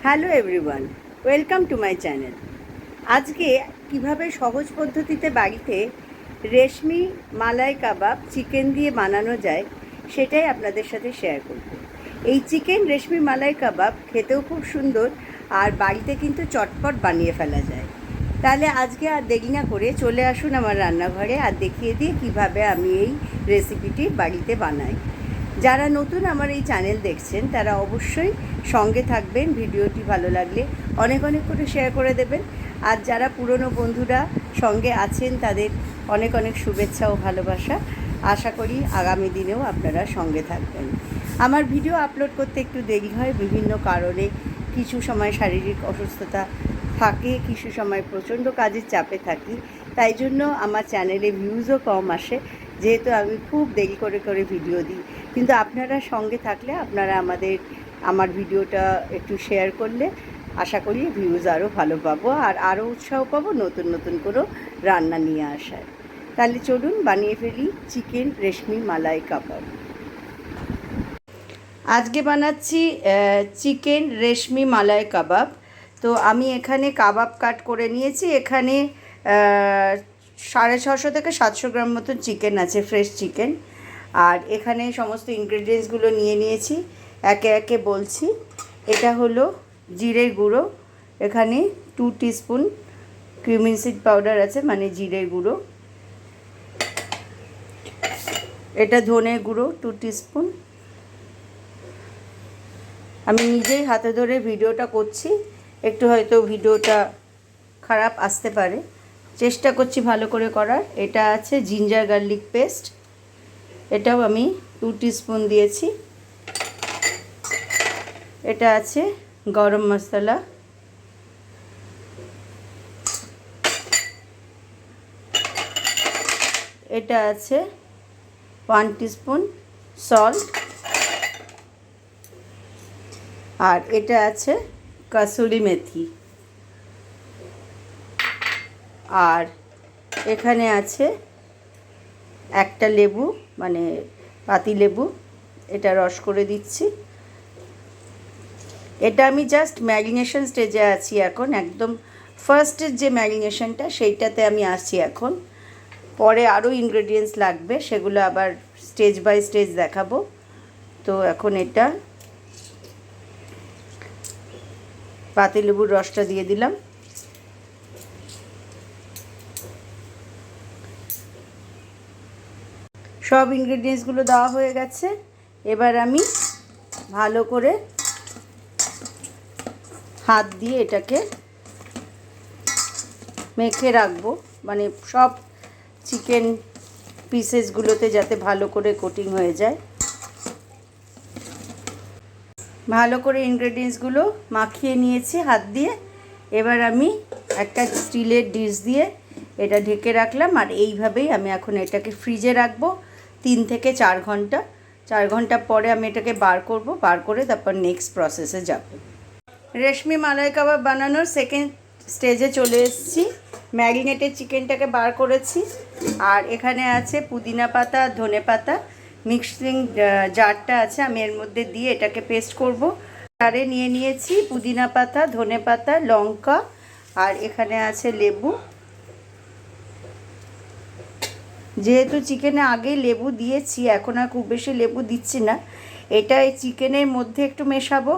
Hello everyone, welcome to my channel. আজকে কিভাবে সহজ পদ্ধতিতে বাড়িতে রেশমি মালাই কাবাব চিকেন দিয়ে বানানো যায় সেটাই আপনাদের সাথে শেয়ার করব। এই চিকেন রেশমি মালাই কাবাব খেতেও খুব সুন্দর আর বাড়িতে কিন্তু চটপট বানিয়ে ফেলা যায়। তাহলে আজকে আর দেরি না করে চলে আসুন আমার রান্নাঘরে আর দেখিয়ে দিই কীভাবে আমি এই রেসিপিটি বাড়িতে বানাই। যারা নতুন আমার এই চ্যানেল দেখছেন তারা অবশ্যই সঙ্গে থাকবেন। ভিডিওটি ভালো লাগলে অনেক অনেক করে শেয়ার করে দেবেন। আর যারা পুরনো বন্ধুরা সঙ্গে আছেন তাদের অনেক অনেক শুভেচ্ছা ও ভালোবাসা। আশা করি আগামী দিনেও আপনারা সঙ্গে থাকবেন। আমার ভিডিও আপলোড করতে একটু দেরি হয় বিভিন্ন কারণে। কিছু সময় শারীরিক অসুস্থতা থাকে, কিছু সময় প্রচণ্ড কাজের চাপে থাকি, তাই জন্য আমার চ্যানেলে ভিউজও কম আসে, যেহেতু আমি খুব দেরি করে করে ভিডিও দিই। কিন্তু আপনারা সঙ্গে থাকলে আপনারা আমার ভিডিওটা একটু শেয়ার করলে আশা করি ভিউজ আরও ভালো পাবো আর আরও উৎসাহ পাবো নতুন নতুন করে রান্না নিয়ে আসার। তাহলে চলুন বানিয়ে ফেলি চিকেন রেশমি মালাই কাবাব। আজকে বানাচ্ছি চিকেন রেশমি মালাই কাবাব। তো আমি এখানে কাবাব কাট করে নিয়েছি। এখানে 650 থেকে 700 গ্রাম মতন চিকেন আছে, ফ্রেশ চিকেন। আর এখানে সমস্ত ইনগ্রেডিয়েন্টসগুলো নিয়ে নিয়েছি, একে একে বলছি। এটা হলো জিরের গুঁড়ো, এখানে 2 টিস্পুন কিউমিন সিড পাউডার আছে, মানে জিরের গুঁড়ো। এটা ধনে গুঁড়ো 2 টিস্পুন। আমি নিজেই হাতে ধরে ভিডিওটা করছি, একটু হয়তো ভিডিওটা খারাপ আসতে পারে, চেষ্টা করছি ভালো করে করার। এটা আছে জিঞ্জার গার্লিক পেস্ট, এটাও আমি 2 টিস্পুন দিয়েছি। এটা আছে গরম মশলা, এটা আছে 1 টিস্পুন সল্ট, আর এটা আছে কাসুরি মেথি, আর এখানে আছে একটা লেবু, মানে পাতি লেবু, এটা রস করে দিচ্ছি। এটা আমি জাস্ট ম্যারিনেশন স্টেজে আছি এখন, একদম ফার্স্টের যে ম্যারিনেশনটা সেইটাতে আমি আসছি এখন। পরে আরও ইনগ্রেডিয়েন্টস লাগবে, সেগুলো আবার স্টেজ বাই স্টেজ দেখাবো। তো এখন এটা পাতিলেবুর রসটা দিয়ে দিলাম। সব ইনগ্রেডিয়েন্টসগুলো দেওয়া হয়ে গেছে। এবার আমি ভালো করে হাত দিয়ে এটাকে মেখে রাখবো, মানে সব চিকেন পিসেসগুলোতে যাতে ভালো করে কোটিং হয়ে যায়। ভালো করে ইনগ্রেডিয়েন্টসগুলো মাখিয়ে নিয়েছি হাত দিয়ে। এবার আমি একটা স্টিলের ডিশ দিয়ে এটা ঢেকে রাখলাম, আর এইভাবেই আমি এখন এটাকে ফ্রিজে রাখবো 3 থেকে 4 ঘন্টা। 4 ঘন্টা পরে আমি এটাকে বার করব, বার করে তারপর নেক্সট প্রসেসে যাব। রেশমি মালাই কাবাব বানানোর সেকেন্ড স্টেজে চলে এসেছি। ম্যারিনেটেড চিকেনটাকে বার করেছি, আর এখানে আছে পুদিনা পাতা, ধনে পাতা। মিক্সিং জারটা আছে, আমি এর মধ্যে দিয়ে এটাকে পেস্ট করব। জারে নিয়ে নিয়েছি পুদিনা পাতা, ধনে পাতা, লঙ্কা, আর এখানে আছে লেবু। যেহেতু চিকেনে আগে লেবু দিয়েছি, এখন আর খুব বেশি লেবু দিচ্ছি না। এটা এই চিকেনের মধ্যে একটু মেশাবো,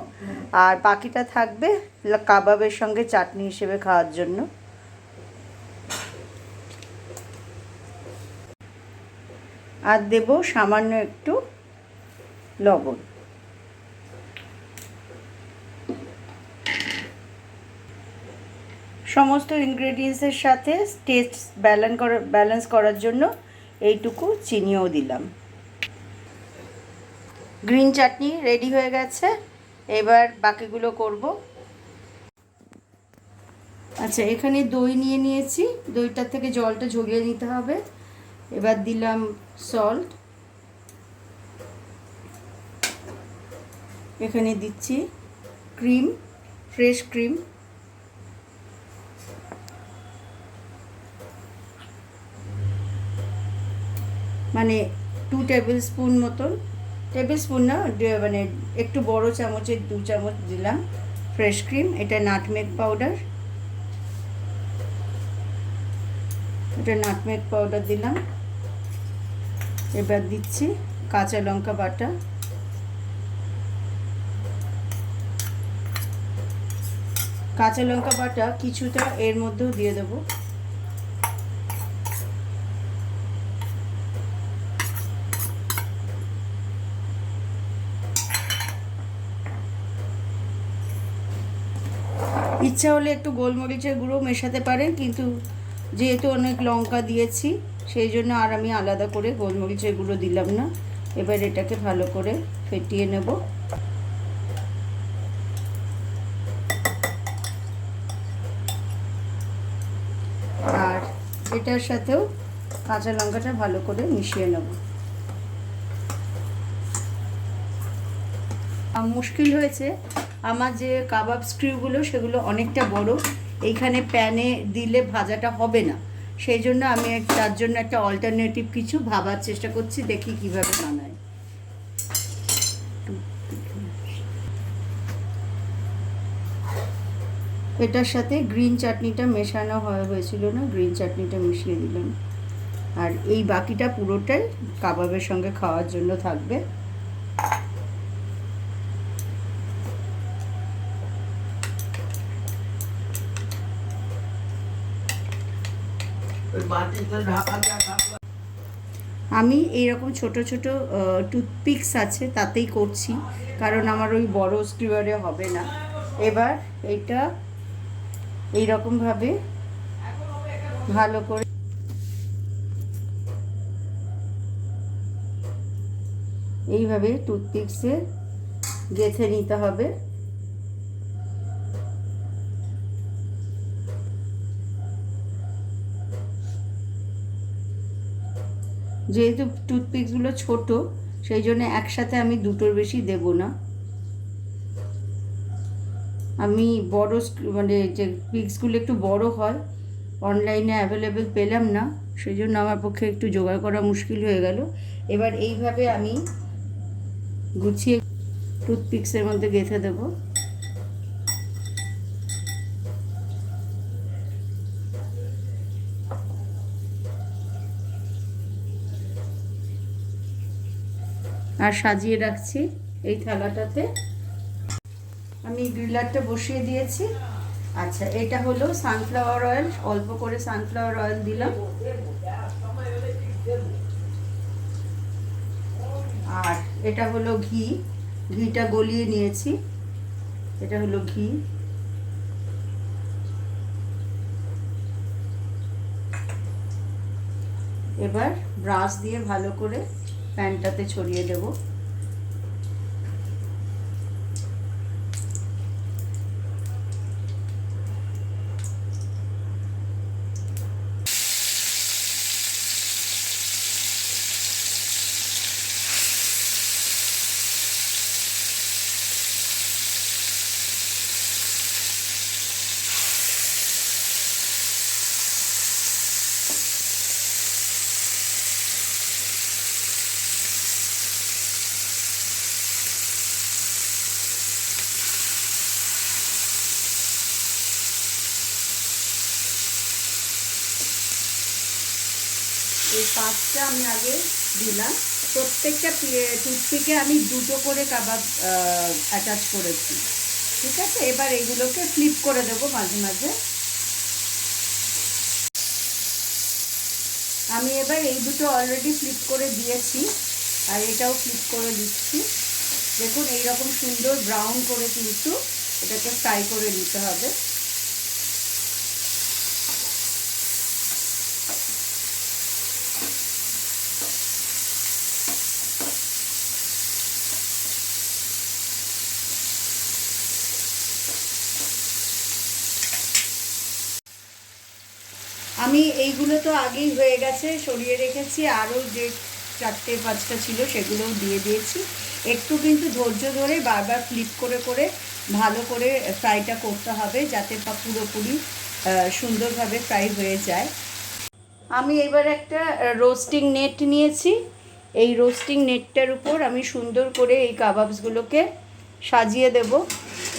আর বাকিটা থাকবে কাবাবের সঙ্গে চাটনি হিসেবে খাওয়ার জন্য। আর দেব সামান্য একটু লবণ। সমস্ত ইনগ্রেডিয়েন্টসের সাথে টেস্ট ব্যালেন্স করার জন্য এইটুকু চিনিও দিলাম। গ্রিন চাটনি রেডি হয়ে গেছে, এবার বাকিগুলো করব। আচ্ছা, এখানে দই নিয়ে নিয়েছি, দইটার থেকে জলটা ঝরিয়ে নিতে হবে। এবার দিলাম সল্ট, এখানে দিচ্ছি ক্রিম, ফ্রেশ ক্রিম, মানে 2 টেবিল স্পুন মতন, টেবিল স্পুন না, মানে একটু বড় চামচের 2 চামচ দিলাম ফ্রেশ ক্রিম, এটা নাটমেগ পাউডার, দিলাম। এবার দিচ্ছি কাঁচা লঙ্কা বাটা, কিছুটা এর মধ্যেও দিয়ে দেবো। ইচ্ছা হলে একটু গোলমরিচের গুঁড়ো মেশাতে পারেন, কিন্তু যেহেতু অনেক লঙ্কা দিয়েছি সেই জন্য আর আমি আলাদা করে গোলমরিচের গুঁড়ো দিলাম না। এবার এটাকে ভালো করে ফেটিয়ে নেব। আর এটার সাথেও কাঁচা লঙ্কাটা ভালো করে মিশিয়ে নেব। মুশকিল হয়েছে, আমার যে কাবাব স্ক্রিউগুলো সেগুলো অনেকটা বড়, এইখানে প্যানে দিলে ভাজাটা হবে না। সেই জন্য আমি তার জন্য একটা অল্টারনেটিভ কিছু ভাবার চেষ্টা করছি, দেখি কিভাবে বানাই। এটার সাথে গ্রিন চাটনিটা মেশানো হয়েছিল না, গ্রিন চাটনিটা মিশিয়ে দিলাম। আর এই বাকিটা পুরোটাই কাবাবের সঙ্গে খাওয়ার জন্য থাকবে। আমি এইরকম ছোট ছোট টুথপিকস আছে তাতেই করছি, কারণ আমার ওই বড় স্ক্রিওয়ারে হবে না। এবার এইটা এইরকমভাবে ভালো করে এইভাবে টুথপিকসে গেঁথে নিতে হবে। যেহেতু টুথপিকসগুলো ছোট, সেই জন্য একসাথে আমি দুটোর বেশি দেব না। আমি বড় মানে যে পিক্সগুলো একটু বড় হয়, অনলাইনে অ্যাভেলেবেল পেলাম না, সেই জন্য আমার পক্ষে একটু জোগাড় করা মুশকিল হয়ে গেল। এবার এইভাবে আমি গুছিয়ে টুথপিক্সের মধ্যে গেঁথে দেবো। আর সাজিয়ে রাখছি এই থালাটাতে। আমি গ্রিলারটা বসিয়ে দিয়েছি। আচ্ছা, এটা হলো সানফ্লাওয়ার অয়েল, অল্প করে সানফ্লাওয়ার অয়েল দিলাম। আর এটা হলো ঘি, ঘিটা গলিয়ে নিয়েছি। এটা হলো ঘি। এবার ব্রাশ দিয়ে ভালো করে প্যানটাতে ছড়িয়ে দেব। এই 5টা আমি আগে দিলাম। প্রত্যেকটা টুথপিকে আমি দুটো করে কাবাব অ্যাটাচ করেছি। ঠিক আছে, এবার এইগুলোকে ফ্লিপ করে দেবো মাঝে মাঝে। আমি এবার এই দুটো অলরেডি ফ্লিপ করে দিয়েছি, আর এটাও ফ্লিপ করে দিচ্ছি। দেখুন এইরকম সুন্দর ব্রাউন করে কিন্তু এটাকে ফ্রাই করে নিতে হবে। আমি এইগুলো তো আগেই হয়ে গেছে, সরিয়ে রেখেছি। আরও যে 4-5টা ছিল সেগুলোও দিয়ে দিয়েছি। একটু কিন্তু ধৈর্য ধরে বারবার ফ্লিপ করে করে ভালো করে ফ্রাইটা করতে হবে, যাতে পুরোপুরি সুন্দরভাবে ফ্রাই হয়ে যায়। আমি এবার একটা রোস্টিং নেট নিয়েছি। এই রোস্টিং নেটটার উপর আমি সুন্দর করে এই কাবাবসগুলোকে সাজিয়ে দেব,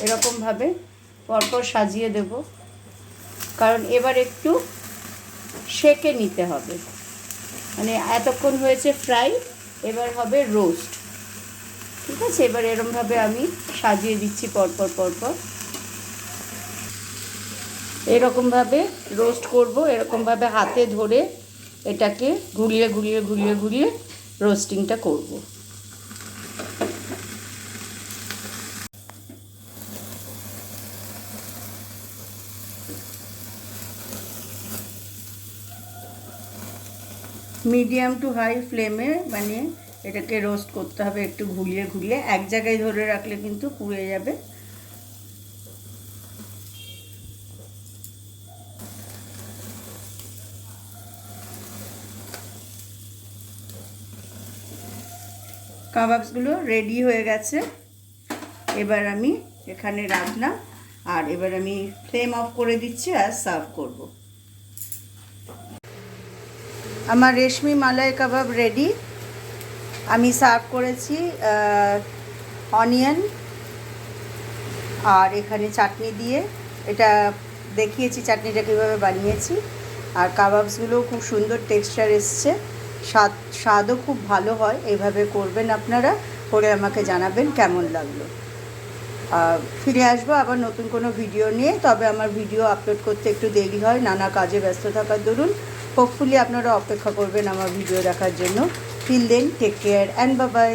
এরকমভাবে পরপর সাজিয়ে দেব, কারণ এবার একটু সেঁকে নিতে হবে। মানে এতক্ষণ হয়েছে ফ্রাই, এবার হবে রোস্ট। ঠিক আছে, এবার এরকমভাবে আমি সাজিয়ে দিচ্ছি পরপর পরপর। এরকমভাবে রোস্ট করব, এরকমভাবে হাতে ধরে এটাকে ঘুরিয়ে ঘুরিয়ে ঘুরিয়ে ঘুরিয়ে রোস্টিংটা করব। মিডিয়াম টু হাই ফ্লেমে মানে এটাকে রোস্ট করতে হবে, একটু ঘুরিয়ে ঘুরিয়ে। এক জায়গায় ধরে রাখলে কিন্তু পুড়ে যাবে। কাবাবসগুলো রেডি হয়ে গেছে, এবার আমি এখানে রাখলাম। আর এবার আমি ফ্লেম অফ করে দিচ্ছি আর সার্ভ করব। আমার রেশমি মালাই কাবাব রেডি। আমি সার্ভ করেছি অনিয়ন আর এখানে চাটনি দিয়ে। এটা দেখিয়েছি চাটনিটা কীভাবে বানিয়েছি। আর কাবাবসগুলোও খুব সুন্দর টেক্সচার এসছে, স্বাদও খুব ভালো হয়। এইভাবে করবেন আপনারা, করে আমাকে জানাবেন কেমন লাগলো। ফিরে আসবো আবার নতুন কোনো ভিডিও নিয়ে। তবে আমার ভিডিও আপলোড করতে একটু দেরি হয়, নানা কাজে ব্যস্ত থাকার দরুন। হোপফুলি আপনারা অপেক্ষা করবেন আমার ভিডিও দেখার জন্য। Till then, take care and bye by.